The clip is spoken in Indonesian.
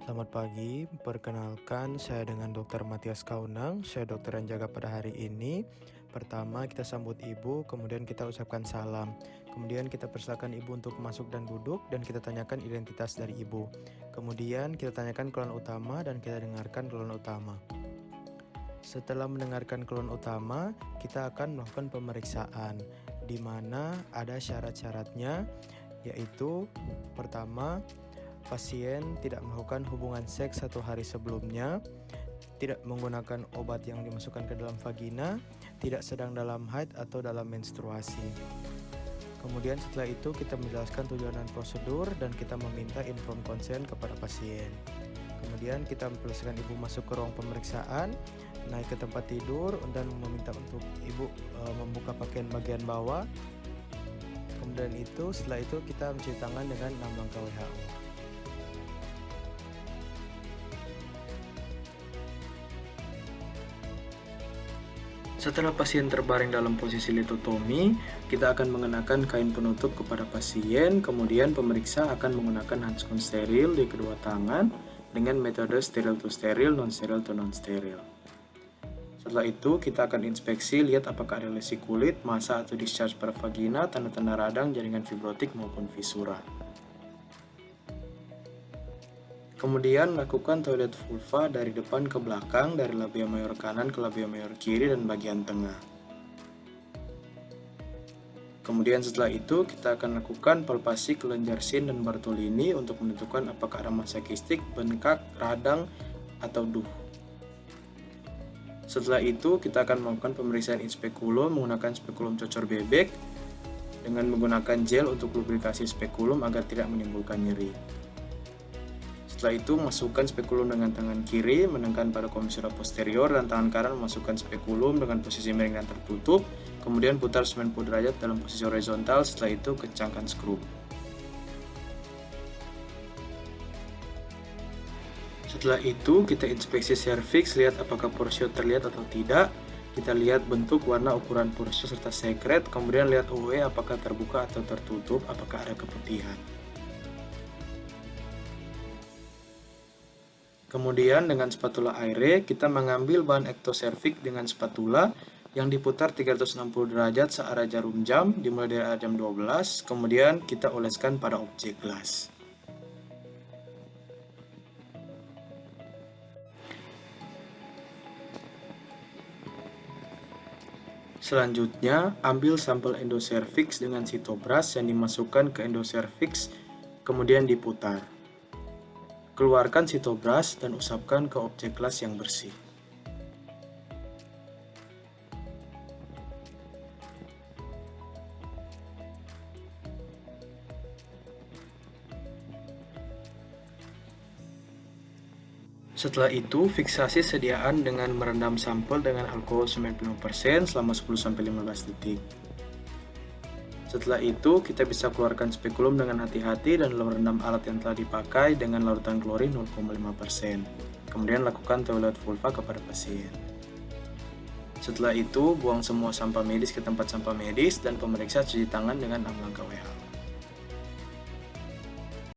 Selamat pagi, perkenalkan saya dengan Dr. Matias Kaunang, saya dokter yang jaga pada hari ini. Pertama kita sambut ibu, kemudian kita ucapkan salam. Kemudian kita persilakan ibu untuk masuk dan duduk dan kita tanyakan identitas dari ibu. Kemudian kita tanyakan keluhan utama dan kita dengarkan keluhan utama. Setelah mendengarkan keluhan utama, kita akan melakukan pemeriksaan di mana ada syarat-syaratnya, yaitu pertama, pasien tidak melakukan hubungan seks 1 hari sebelumnya, tidak menggunakan obat yang dimasukkan ke dalam vagina, tidak sedang dalam haid atau dalam menstruasi. Kemudian setelah itu kita menjelaskan tujuan dan prosedur dan kita meminta inform consent kepada pasien. Kemudian kita mempersilakan ibu masuk ke ruang pemeriksaan, naik ke tempat tidur dan meminta untuk ibu membuka pakaian bagian bawah. Kemudian setelah itu kita mencuci tangan dengan 6 langkah WHO. Setelah pasien terbaring dalam posisi litotomi, kita akan mengenakan kain penutup kepada pasien, kemudian pemeriksa akan menggunakan handskon steril di kedua tangan dengan metode steril to steril, non steril to non steril. Setelah itu, kita akan inspeksi, lihat apakah ada lesi kulit, massa atau discharge pada vagina, tanda-tanda radang, jaringan fibrotik maupun fisura. Kemudian lakukan toilet vulva dari depan ke belakang, dari labia mayor kanan ke labia mayor kiri dan bagian tengah. Kemudian setelah itu kita akan lakukan palpasi kelenjar Shin dan Bartolini untuk menentukan apakah ada massa kistik, bengkak, radang, atau duh. Setelah itu kita akan melakukan pemeriksaan inspekulum menggunakan spekulum cocor bebek dengan menggunakan gel untuk lubrikasi spekulum agar tidak menimbulkan nyeri. Setelah itu, masukkan spekulum dengan tangan kiri, menekan pada komisura posterior, dan tangan kanan memasukkan spekulum dengan posisi miring dan tertutup, kemudian putar 90 derajat dalam posisi horizontal, setelah itu kencangkan skru. Setelah itu, kita inspeksi serviks, lihat apakah porsio terlihat atau tidak, kita lihat bentuk, warna, ukuran porsio, serta sekret, kemudian lihat OE apakah terbuka atau tertutup, apakah ada keputihan. Kemudian dengan spatula Aire, kita mengambil bahan ektoservik dengan spatula yang diputar 360 derajat searah jarum jam, dimulai dari arah jam 12, kemudian kita oleskan pada objek gelas. Selanjutnya, ambil sampel endoservix dengan sitobras yang dimasukkan ke endoservix, kemudian diputar. Keluarkan sitobras dan usapkan ke objek gelas yang bersih. Setelah itu, fiksasi sediaan dengan merendam sampel dengan alkohol 90% selama 10-15 detik. Setelah itu, kita bisa keluarkan spekulum dengan hati-hati dan merendam alat yang telah dipakai dengan larutan klorin 0,5%. Kemudian lakukan toilet vulva kepada pasien. Setelah itu, buang semua sampah medis ke tempat sampah medis dan pemeriksa cuci tangan dengan 6 langkah WHO.